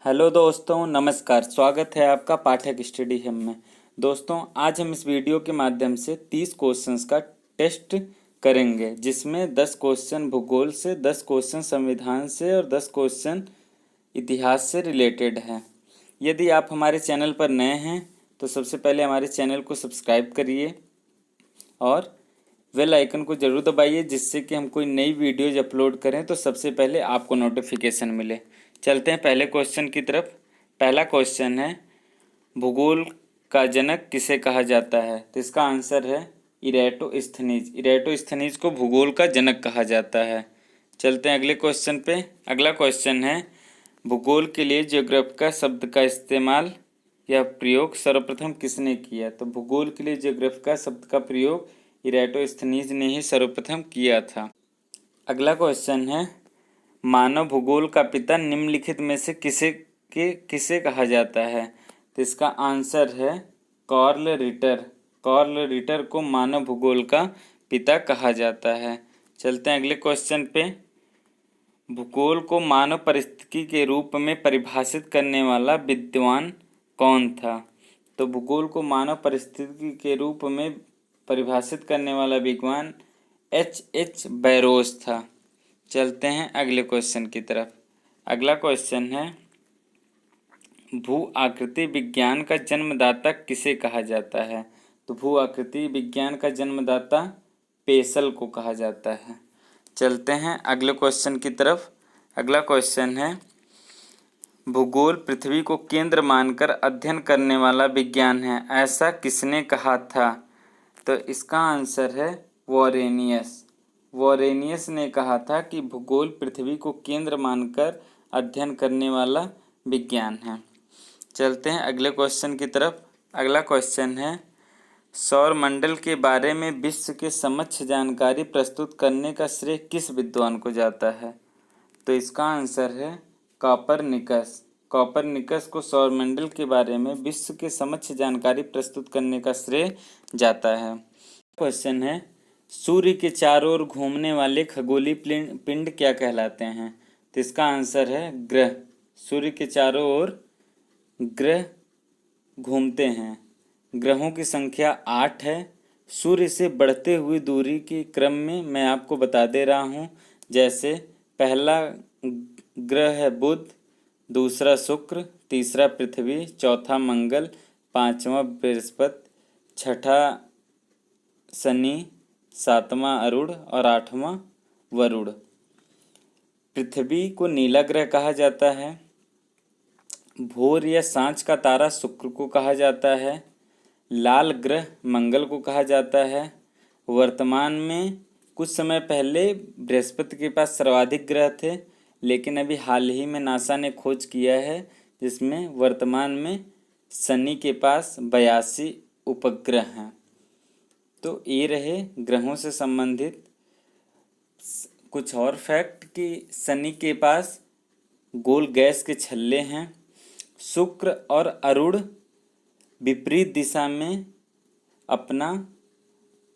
Hello दोस्तों, नमस्कार। स्वागत है आपका पाठक स्टडी हब में। दोस्तों, आज हम इस वीडियो के माध्यम से 30 क्वेश्चंस का टेस्ट करेंगे, जिसमें 10 क्वेश्चन भूगोल से, 10 क्वेश्चन संविधान से और 10 क्वेश्चन इतिहास से रिलेटेड हैं। यदि आप हमारे चैनल पर नए हैं तो सबसे पहले हमारे चैनल को सब्सक्राइब करिए और बेल आइकन को ज़रूर दबाइए, जिससे कि हम कोई नई वीडियोज अपलोड करें तो सबसे पहले आपको नोटिफिकेशन मिले। चलते हैं पहले क्वेश्चन की तरफ। पहला क्वेश्चन है, भूगोल का जनक किसे कहा जाता है? तो इसका आंसर है इरेटोस्थनीज। इरेटोस्थनीज को भूगोल का जनक कहा जाता है। चलते हैं अगले क्वेश्चन पे। अगला क्वेश्चन है, भूगोल के लिए ज्योग्राफिका शब्द का इस्तेमाल या प्रयोग सर्वप्रथम किसने किया? तो भूगोल के लिए ज्योग्राफिका शब्द का प्रयोग इरेटोस्थनीज ने ही सर्वप्रथम किया था। अगला क्वेश्चन है, मानव भूगोल का पिता निम्नलिखित में से किसे कहा जाता है? तो इसका आंसर है कार्ल रिटर। कार्ल रिटर को मानव भूगोल का पिता कहा जाता है। चलते हैं अगले क्वेश्चन पे। भूगोल को मानव परिस्थिति के रूप में परिभाषित करने वाला विद्वान कौन था? तो भूगोल को मानव परिस्थिति के रूप में परिभाषित करने वाला विद्वान H.H. बैरोज था। चलते हैं अगले क्वेश्चन की तरफ। अगला क्वेश्चन है, भू आकृति विज्ञान का जन्मदाता किसे कहा जाता है? तो भू आकृति विज्ञान का जन्मदाता पेसल को कहा जाता है। चलते हैं अगले क्वेश्चन की तरफ। अगला क्वेश्चन है, भूगोल पृथ्वी को केंद्र मानकर अध्ययन करने वाला विज्ञान है, ऐसा किसने कहा था? तो इसका आंसर है वॉरेनियस। वॉरेनियस ने कहा था कि भूगोल पृथ्वी को केंद्र मानकर अध्ययन करने वाला विज्ञान है। चलते हैं अगले क्वेश्चन की तरफ। अगला क्वेश्चन है, सौरमंडल के बारे में विश्व के समक्ष जानकारी प्रस्तुत करने का श्रेय किस विद्वान को जाता है? तो इसका आंसर है कॉपरनिकस। कॉपरनिकस को सौरमंडल के बारे में विश्व के समक्ष जानकारी प्रस्तुत करने का श्रेय जाता है। क्वेश्चन है, सूर्य के चारों ओर घूमने वाले खगोलीय पिंड क्या कहलाते हैं? तो इसका आंसर है ग्रह। सूर्य के चारों ओर ग्रह घूमते हैं। ग्रहों की संख्या 8 है। सूर्य से बढ़ते हुई दूरी के क्रम में मैं आपको बता दे रहा हूँ। जैसे पहला ग्रह है बुध, दूसरा शुक्र, तीसरा पृथ्वी, चौथा मंगल, पांचवा बृहस्पति, छठा शनि, सातवां अरुण और आठवां वरुण। पृथ्वी को नीला ग्रह कहा जाता है। भोर या सांझ का तारा शुक्र को कहा जाता है। लाल ग्रह मंगल को कहा जाता है। वर्तमान में कुछ समय पहले बृहस्पति के पास सर्वाधिक ग्रह थे, लेकिन अभी हाल ही में नासा ने खोज किया है, जिसमें वर्तमान में शनि के पास 82 उपग्रह हैं। तो ये रहे ग्रहों से संबंधित कुछ और फैक्ट कि शनि के पास गोल गैस के छल्ले हैं। शुक्र और अरुण विपरीत दिशा में अपना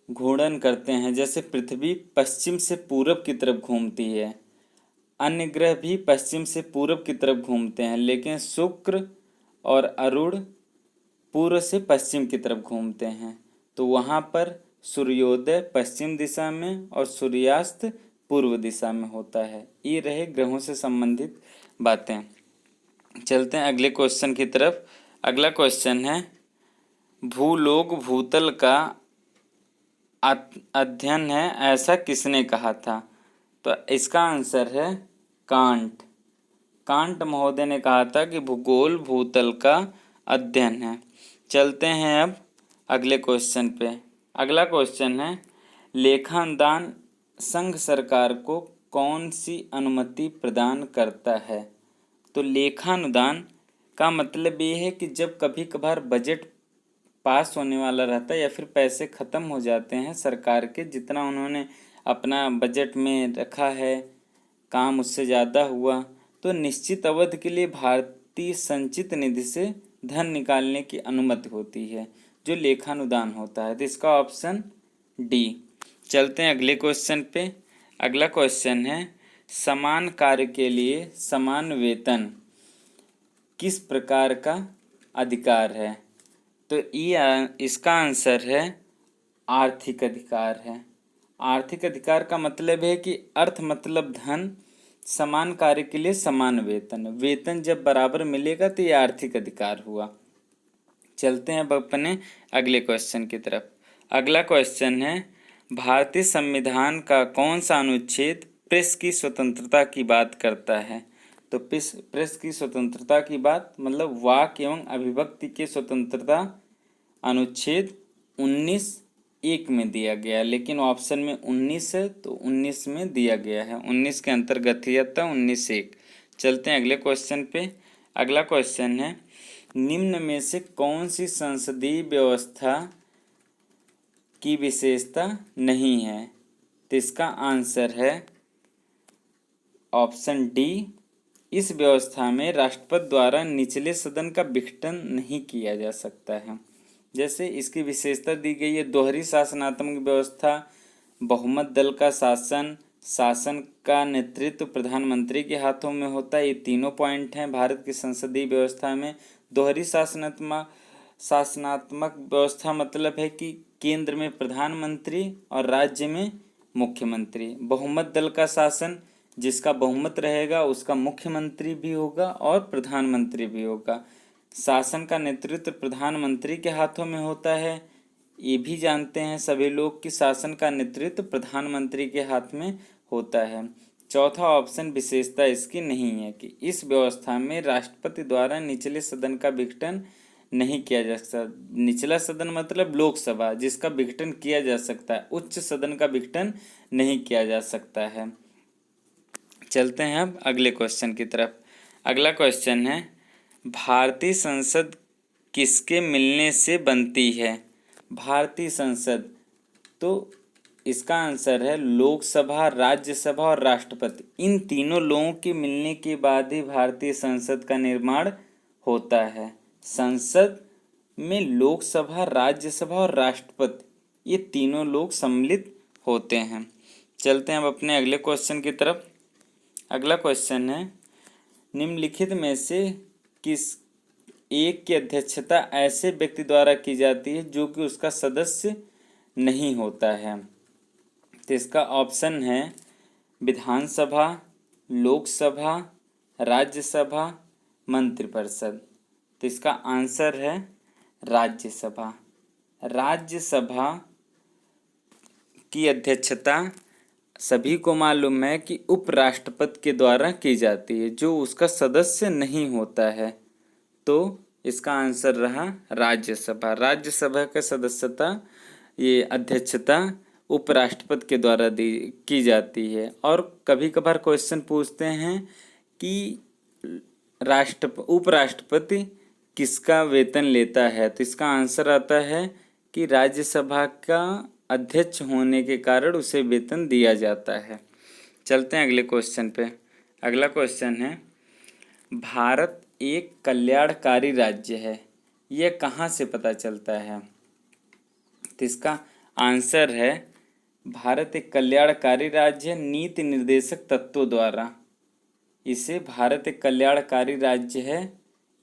घूर्णन करते हैं। जैसे पृथ्वी पश्चिम से पूरब की तरफ घूमती है, अन्य ग्रह भी पश्चिम से पूरब की तरफ घूमते हैं, लेकिन शुक्र और अरुण पूर्व से पश्चिम की तरफ घूमते हैं। तो वहाँ पर सूर्योदय पश्चिम दिशा में और सूर्यास्त पूर्व दिशा में होता है। ये रहे ग्रहों से संबंधित बातें। चलते हैं अगले क्वेश्चन की तरफ। अगला क्वेश्चन है, भूलोक भूतल का अध्ययन है, ऐसा किसने कहा था? तो इसका आंसर है कांट। कांट महोदय ने कहा था कि भूगोल भूतल का अध्ययन है। चलते हैं अब अगले क्वेश्चन पे। अगला क्वेश्चन है, लेखानुदान संघ सरकार को कौन सी अनुमति प्रदान करता है? तो लेखानुदान का मतलब ये है कि जब कभी कभार बजट पास होने वाला रहता है या फिर पैसे ख़त्म हो जाते हैं सरकार के, जितना उन्होंने अपना बजट में रखा है, काम उससे ज़्यादा हुआ, तो निश्चित अवधि के लिए भारतीय संचित निधि से धन निकालने की अनुमति होती है, जो लेखानुदान होता है। तो इसका ऑप्शन डी। चलते हैं अगले क्वेश्चन पे। अगला क्वेश्चन है, समान कार्य के लिए समान वेतन किस प्रकार का अधिकार है? तो ये इसका आंसर है आर्थिक अधिकार है। आर्थिक अधिकार का मतलब है कि अर्थ मतलब धन, समान कार्य के लिए समान वेतन, वेतन जब बराबर मिलेगा तो ये आर्थिक अधिकार हुआ। चलते हैं अब अपने अगले क्वेश्चन की तरफ। अगला क्वेश्चन है, भारतीय संविधान का कौन सा अनुच्छेद प्रेस की स्वतंत्रता की बात करता है? तो प्रेस की स्वतंत्रता की बात मतलब वाक एवं अभिव्यक्ति की स्वतंत्रता अनुच्छेद 19(1) में दिया गया है, लेकिन ऑप्शन में 19 है तो 19 में दिया गया है, 19 के अंतर्गत ही आता है 19(1). चलते हैं अगले क्वेश्चन पे। अगला क्वेश्चन है, निम्न में से कौन सी संसदीय व्यवस्था की विशेषता नहीं है? तो इसका आंसर है ऑप्शन डी, इस व्यवस्था में राष्ट्रपति द्वारा निचले सदन का विघटन नहीं किया जा सकता है। जैसे इसकी विशेषता दी गई है दोहरी शासनात्मक व्यवस्था, बहुमत दल का शासन, शासन का नेतृत्व प्रधानमंत्री के हाथों में होता है। ये तीनों पॉइंट हैं भारत की संसदीय व्यवस्था में। दोहरी शासनात्मक व्यवस्था मतलब है कि केंद्र में प्रधानमंत्री और राज्य में मुख्यमंत्री। बहुमत दल का शासन, जिसका बहुमत रहेगा उसका मुख्यमंत्री भी होगा और प्रधानमंत्री भी होगा। शासन का नेतृत्व प्रधानमंत्री के हाथों में होता है। ये भी जानते हैं सभी लोग कि शासन का नेतृत्व प्रधानमंत्री के हाथ में होता है। चौथा ऑप्शन विशेषता इसकी नहीं है कि इस व्यवस्था में राष्ट्रपति द्वारा निचले सदन का विघटन नहीं किया जा सकता। निचला सदन मतलब लोकसभा, जिसका विघटन किया जा सकता है, उच्च सदन का विघटन नहीं किया जा सकता है। चलते हैं अब अगले क्वेश्चन की तरफ। अगला क्वेश्चन है, भारतीय संसद किसके मिलने से बनती है? भारतीय संसद, तो इसका आंसर है लोकसभा, राज्यसभा और राष्ट्रपति। इन तीनों लोगों के मिलने के बाद ही भारतीय संसद का निर्माण होता है। संसद में लोकसभा, राज्यसभा और राष्ट्रपति, ये तीनों लोग सम्मिलित होते हैं। चलते हैं अब अपने अगले क्वेश्चन की तरफ। अगला क्वेश्चन है, निम्नलिखित में से किस एक की अध्यक्षता ऐसे व्यक्ति द्वारा की जाती है जो कि उसका सदस्य नहीं होता है? तो इसका ऑप्शन है विधानसभा, लोकसभा, राज्यसभा, मंत्रिपरिषद। तो इसका आंसर है राज्यसभा। राज्यसभा की अध्यक्षता सभी को मालूम है कि उपराष्ट्रपति के द्वारा की जाती है जो उसका सदस्य नहीं होता है। तो इसका आंसर रहा राज्यसभा। राज्यसभा का सदस्यता, ये अध्यक्षता उपराष्ट्रपति के द्वारा की जाती है। और कभी कभार क्वेश्चन पूछते हैं कि उपराष्ट्रपति किसका वेतन लेता है? तो इसका आंसर आता है कि राज्यसभा का अध्यक्ष होने के कारण उसे वेतन दिया जाता है। चलते हैं अगले क्वेश्चन पे। अगला क्वेश्चन है, भारत एक कल्याणकारी राज्य है, यह कहाँ से पता चलता है? तो इसका आंसर है भारत एक कल्याणकारी राज्य नीति निर्देशक तत्वों द्वारा। इसे भारत एक कल्याणकारी राज्य है,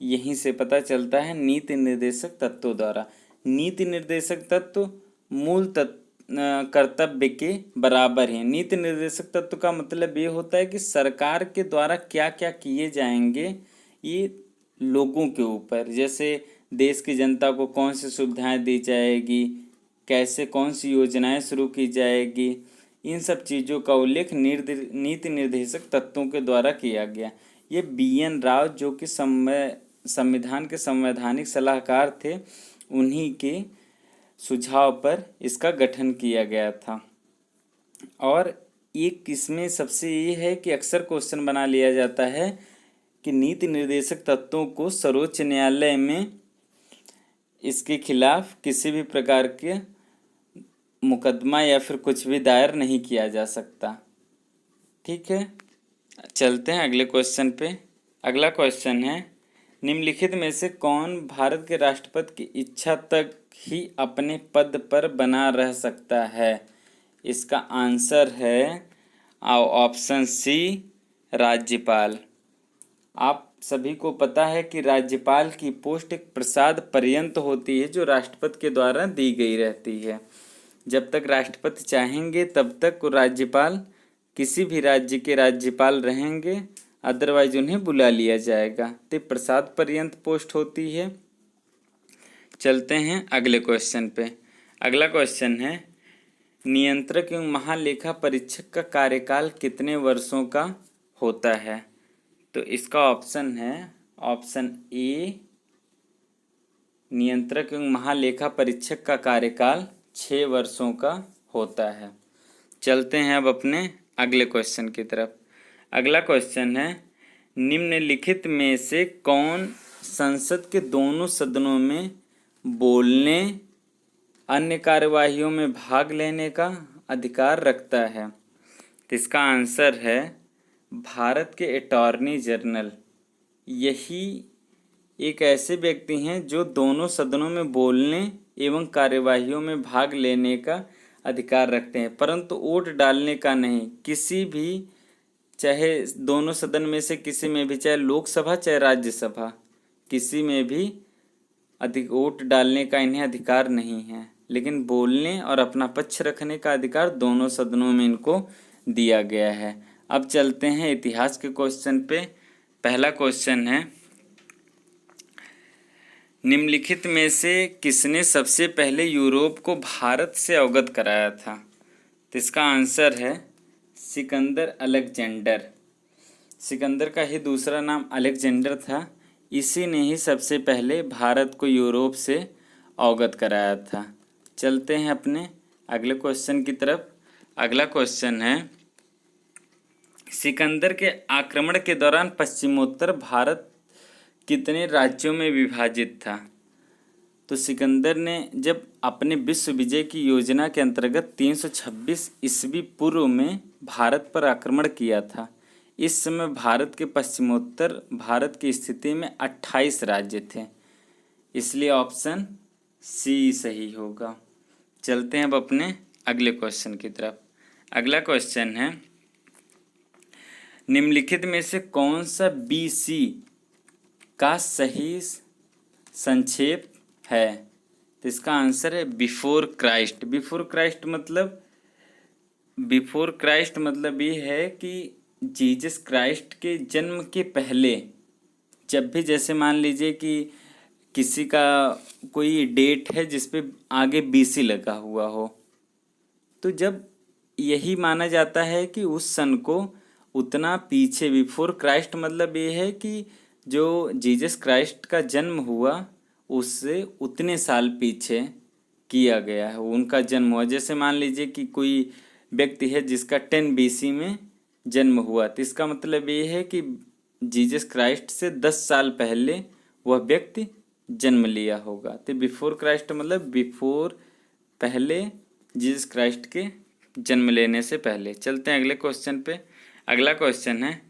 यहीं से पता चलता है नीति निर्देशक तत्वों द्वारा। नीति निर्देशक तत्व मूल कर्तव्य के बराबर है। नीति निर्देशक तत्व का मतलब ये होता है कि सरकार के द्वारा क्या क्या किए जाएंगे ये लोगों के ऊपर, जैसे देश की जनता को कौन सी सुविधाएं दी जाएगी, कैसे कौन सी योजनाएं शुरू की जाएगी, इन सब चीज़ों का उल्लेख नीति निर्देशक तत्वों के द्वारा किया गया। ये BN राव जो कि संविधान के संवैधानिक सलाहकार थे, उन्हीं के सुझाव पर इसका गठन किया गया था। और एक इसमें सबसे ये है कि अक्सर क्वेश्चन बना लिया जाता है कि नीति निर्देशक तत्वों को सर्वोच्च न्यायालय में इसके खिलाफ किसी भी प्रकार के मुकदमा या फिर कुछ भी दायर नहीं किया जा सकता। ठीक है, चलते हैं अगले क्वेश्चन पे। अगला क्वेश्चन है, निम्नलिखित में से कौन भारत के राष्ट्रपति की इच्छा तक ही अपने पद पर बना रह सकता है? इसका आंसर है ऑप्शन सी, राज्यपाल। आप सभी को पता है कि राज्यपाल की पोस्ट एक प्रसाद पर्यंत होती है जो राष्ट्रपति के द्वारा दी गई रहती है। जब तक राष्ट्रपति चाहेंगे तब तक वो राज्यपाल किसी भी राज्य के राज्यपाल रहेंगे, अदरवाइज उन्हें बुला लिया जाएगा। तो प्रसाद पर्यंत पोस्ट होती है। चलते हैं अगले क्वेश्चन पे। अगला क्वेश्चन है, नियंत्रक एवं महालेखा परीक्षक का कार्यकाल कितने वर्षों का होता है? तो इसका ऑप्शन है ऑप्शन ए, नियंत्रक एवं महालेखा परीक्षक का कार्यकाल 6 वर्षों का होता है। चलते हैं अब अपने अगले क्वेश्चन की तरफ। अगला क्वेश्चन है, निम्नलिखित में से कौन संसद के दोनों सदनों में बोलने, अन्य कार्यवाहियों में भाग लेने का अधिकार रखता है? तो इसका आंसर है भारत के अटॉर्नी जनरल। यही एक ऐसे व्यक्ति हैं जो दोनों सदनों में बोलने एवं कार्यवाहियों में भाग लेने का अधिकार रखते हैं, परंतु वोट डालने का नहीं। किसी भी, चाहे दोनों सदन में से किसी में भी, चाहे लोकसभा चाहे राज्यसभा, किसी में भी वोट डालने का इन्हें अधिकार नहीं है, लेकिन बोलने और अपना पक्ष रखने का अधिकार दोनों सदनों में इनको दिया गया है। अब चलते हैं इतिहास के क्वेश्चन पे। पहला क्वेश्चन है, निम्नलिखित में से किसने सबसे पहले यूरोप को भारत से अवगत कराया था? तो इसका आंसर है सिकंदर अलेक्जेंडर। सिकंदर का ही दूसरा नाम अलेक्जेंडर था। इसी ने ही सबसे पहले भारत को यूरोप से अवगत कराया था। चलते हैं अपने अगले क्वेश्चन की तरफ। अगला क्वेश्चन है, सिकंदर के आक्रमण के दौरान पश्चिमोत्तर भारत कितने राज्यों में विभाजित था? तो सिकंदर ने जब अपने विश्व विजय की योजना के अंतर्गत 326 ईस्वी पूर्व में भारत पर आक्रमण किया था, इस समय भारत के पश्चिमोत्तर भारत की स्थिति में 28 राज्य थे, इसलिए ऑप्शन सी सही होगा। चलते हैं अब अपने अगले क्वेश्चन की तरफ। अगला क्वेश्चन है, निम्नलिखित में से कौन सा BC का सही संक्षेप है? तो इसका आंसर है बिफोर क्राइस्ट। बिफोर क्राइस्ट मतलब ये है कि जीसस क्राइस्ट के जन्म के पहले, जब भी जैसे मान लीजिए कि किसी का कोई डेट है जिस पे आगे BC लगा हुआ हो, तो जब यही माना जाता है कि उस सन को उतना पीछे, बिफोर क्राइस्ट मतलब ये है कि जो जीसस क्राइस्ट का जन्म हुआ उससे उतने साल पीछे किया गया है, उनका जन्म हुआ। जैसे मान लीजिए कि कोई व्यक्ति है जिसका 10 BC में जन्म हुआ, तो इसका मतलब ये है कि जीसस क्राइस्ट से 10 साल पहले वह व्यक्ति जन्म लिया होगा। तो बिफोर क्राइस्ट मतलब बिफोर, पहले, जीसस क्राइस्ट के जन्म लेने से पहले। चलते हैं अगले क्वेश्चन पे। अगला क्वेश्चन है,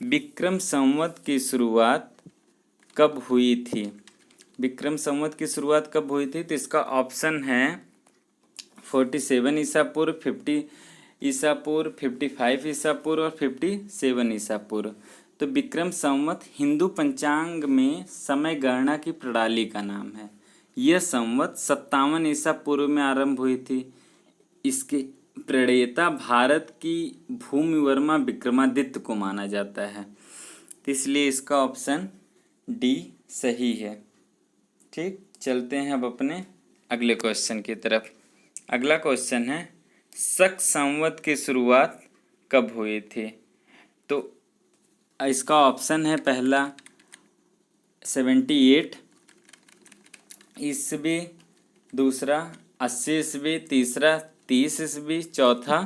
विक्रम संवत की शुरुआत कब हुई थी? विक्रम संवत की शुरुआत कब हुई थी? तो इसका ऑप्शन है 47 ईसा पूर्व, 50 ईसा पूर्व, 55 ईसा पूर्व और 57 ईसा पूर्व। तो विक्रम संवत हिंदू पंचांग में समय गणना की प्रणाली का नाम है। यह संवत 57 ईसा पूर्व में आरंभ हुई थी। इसके प्रणेता भारत की भूमिवर्मा विक्रमादित्य को माना जाता है, तो इसलिए इसका ऑप्शन डी सही है। ठीक, चलते हैं अब अपने अगले क्वेश्चन की तरफ। अगला क्वेश्चन है, शक संवत की शुरुआत कब हुई थी? तो इसका ऑप्शन है पहला 78 ईस्वी, दूसरा 80 ईस्वी, तीसरा 30 ईस्वी, चौथा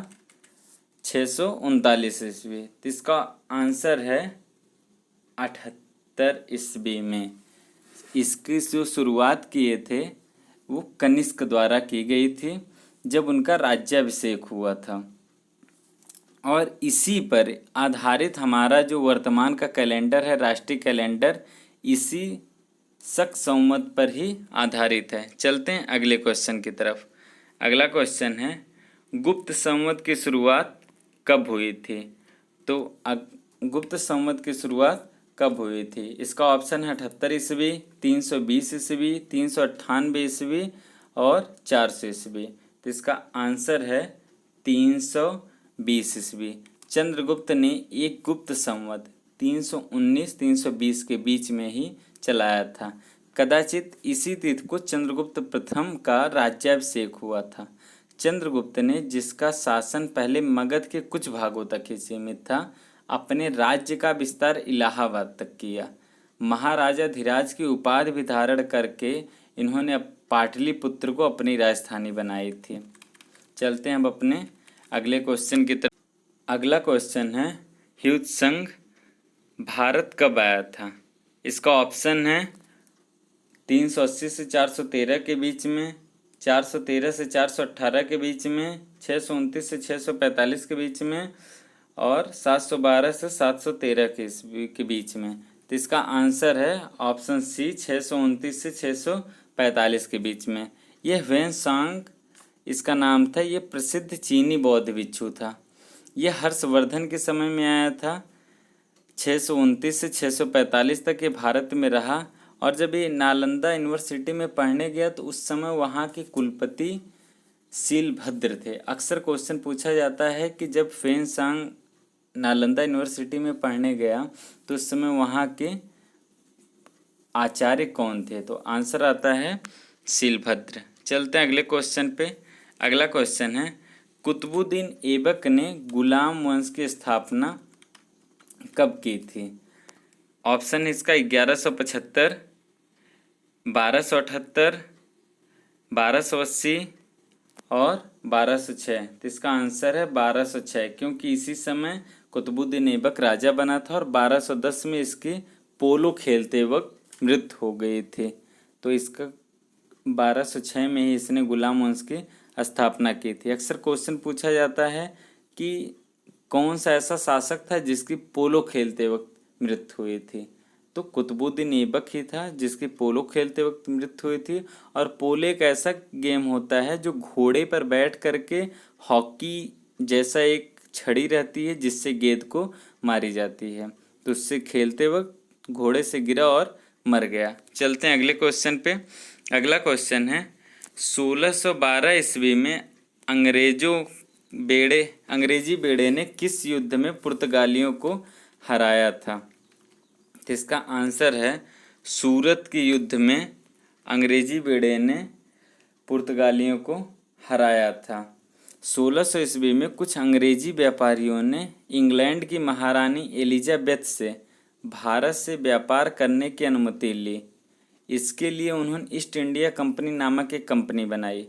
639 ईस्वी। तो इसका आंसर है 78 ईस्वी में। इसकी जो शुरुआत किए थे वो कनिष्क द्वारा की गई थी जब उनका राज्याभिषेक हुआ था, और इसी पर आधारित हमारा जो वर्तमान का कैलेंडर है, राष्ट्रीय कैलेंडर, इसी शक संवत पर ही आधारित है। चलते हैं अगले क्वेश्चन की तरफ। अगला क्वेश्चन है, गुप्त संवत की शुरुआत कब हुई थी? तो गुप्त संवत की शुरुआत कब हुई थी? इसका ऑप्शन है 78 ईस्वी, 320 ईस्वी, 398 ईस्वी और 400 ईस्वी। तो इसका आंसर है 320 ईस्वी। चंद्रगुप्त ने एक गुप्त संवत 319-320 के बीच में ही चलाया था। कदाचित इसी तिथि को चंद्रगुप्त प्रथम का राज्याभिषेक हुआ था। चंद्रगुप्त ने, जिसका शासन पहले मगध के कुछ भागों तक ही सीमित था, अपने राज्य का विस्तार इलाहाबाद तक किया। महाराजाधिराज की उपाधि भी धारण करके इन्होंने पाटलिपुत्र को अपनी राजधानी बनाई थी। चलते हैं अब अपने अगले क्वेश्चन की तरफ। अगला क्वेश्चन है, ह्युत संघ भारत कब आया था? इसका ऑप्शन है 380 से 413 के बीच में, 413 से 418 के बीच में, 629 से 645 के बीच में और 712 से 713 के बीच में। तो इसका आंसर है ऑप्शन सी, 629 से 645 के बीच में। यह ह्वेनसांग इसका नाम था। यह प्रसिद्ध चीनी बौद्ध भिक्षु था। यह हर्षवर्धन के समय में आया था। 629 से 645 तक ये भारत में रहा और जब ये नालंदा यूनिवर्सिटी में पढ़ने गया तो उस समय वहाँ के कुलपति शीलभद्र थे। अक्सर क्वेश्चन पूछा जाता है कि जब ह्वेनसांग नालंदा यूनिवर्सिटी में पढ़ने गया तो उस समय वहाँ के आचार्य कौन थे? तो आंसर आता है शीलभद्र। चलते हैं अगले क्वेश्चन पे। अगला क्वेश्चन है, कुतुबुद्दीन ऐबक ने गुलाम वंश की स्थापना कब की थी? ऑप्शन है इसका 1175, 1278, 1280 और 1206। तो इसका आंसर है 1206, क्योंकि इसी समय कुतुबुद्दीन ऐबक राजा बना था और 1210 में इसके पोलो खेलते वक्त मृत्यु हो गई थी। तो इसका 1206 में ही इसने गुलाम वंश की स्थापना की थी। अक्सर क्वेश्चन पूछा जाता है कि कौन सा ऐसा शासक था जिसकी पोलो खेलते वक्त मृत्यु हुई थी? तो कुतुबुद्दीन ऐबक ही था जिसकी पोलो खेलते वक्त मृत्यु हुई थी। और पोलो एक ऐसा गेम होता है जो घोड़े पर बैठ करके हॉकी जैसा एक छड़ी रहती है जिससे गेंद को मारी जाती है। तो उससे खेलते वक्त घोड़े से गिरा और मर गया। चलते हैं अगले क्वेश्चन पे। अगला क्वेश्चन है, 1612 ईस्वी में अंग्रेजी बेड़े ने किस युद्ध में पुर्तगालियों को हराया था? तो इसका आंसर है सूरत के युद्ध में अंग्रेजी बेड़े ने पुर्तगालियों को हराया था। 1600 ईस्वी में कुछ अंग्रेजी व्यापारियों ने इंग्लैंड की महारानी एलिजाबेथ से भारत से व्यापार करने की अनुमति ली। इसके लिए उन्होंने ईस्ट इंडिया कंपनी नामक एक कंपनी बनाई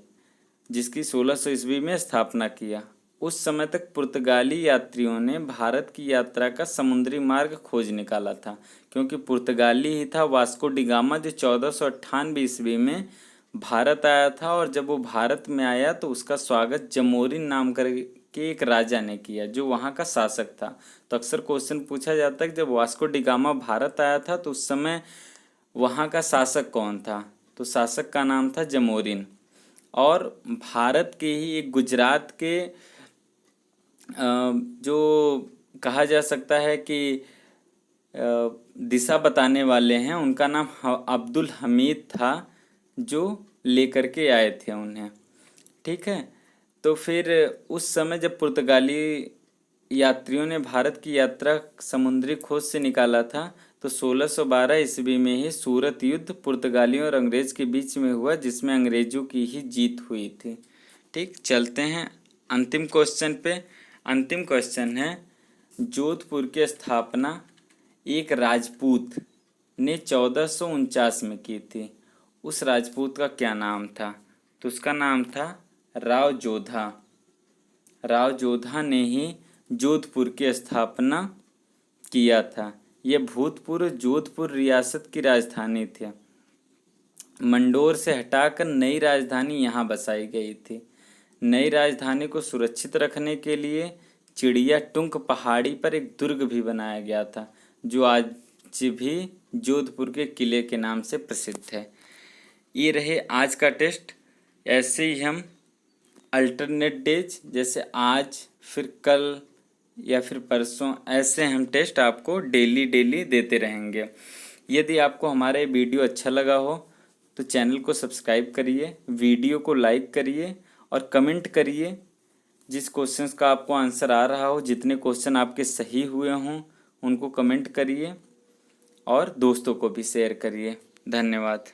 जिसकी 1600 ईस्वी में स्थापना किया। उस समय तक पुर्तगाली यात्रियों ने भारत की यात्रा का समुद्री मार्ग खोज निकाला था, क्योंकि पुर्तगाली ही था वास्को डी गामा जो 1498 ईस्वी में भारत आया था। और जब वो भारत में आया तो उसका स्वागत जमोरिन नाम करके एक राजा ने किया जो वहाँ का शासक था। तो अक्सर क्वेश्चन पूछा जाता है कि जब वास्को डी गामा भारत आया था तो उस समय वहाँ का शासक कौन था? तो शासक का नाम था जमोरिन। और भारत के ही एक गुजरात के जो कहा जा सकता है कि दिशा बताने वाले हैं, उनका नाम अब्दुल हमीद था जो लेकर के आए थे उन्हें। ठीक है, तो फिर उस समय जब पुर्तगाली यात्रियों ने भारत की यात्रा समुद्री खोज से निकाला था तो 1612 ईस्वी में ही सूरत युद्ध पुर्तगालियों और अंग्रेज के बीच में हुआ जिसमें अंग्रेजों की ही जीत हुई थी। ठीक, चलते हैं अंतिम क्वेश्चन पे। अंतिम क्वेश्चन है, जोधपुर की स्थापना एक राजपूत ने 1449 में की थी। उस राजपूत का क्या नाम था? तो उसका नाम था राव जोधा। राव जोधा ने ही जोधपुर की स्थापना किया था। यह भूतपूर्व जोधपुर रियासत की राजधानी थी। मंडोर से हटाकर नई राजधानी यहाँ बसाई गई थी। नई राजधानी को सुरक्षित रखने के लिए चिड़िया टुंक पहाड़ी पर एक दुर्ग भी बनाया गया था जो आज भी जोधपुर के किले के नाम से प्रसिद्ध है। ये रहे आज का टेस्ट। ऐसे ही हम अल्टरनेट डेज जैसे आज, फिर कल, या फिर परसों, ऐसे हम टेस्ट आपको डेली देते रहेंगे। यदि आपको हमारा ये वीडियो अच्छा लगा हो तो चैनल को सब्सक्राइब करिए, वीडियो को लाइक करिए और कमेंट करिए। जिस क्वेश्चंस का आपको आंसर आ रहा हो, जितने क्वेश्चन आपके सही हुए हों उनको कमेंट करिए और दोस्तों को भी शेयर करिए। धन्यवाद।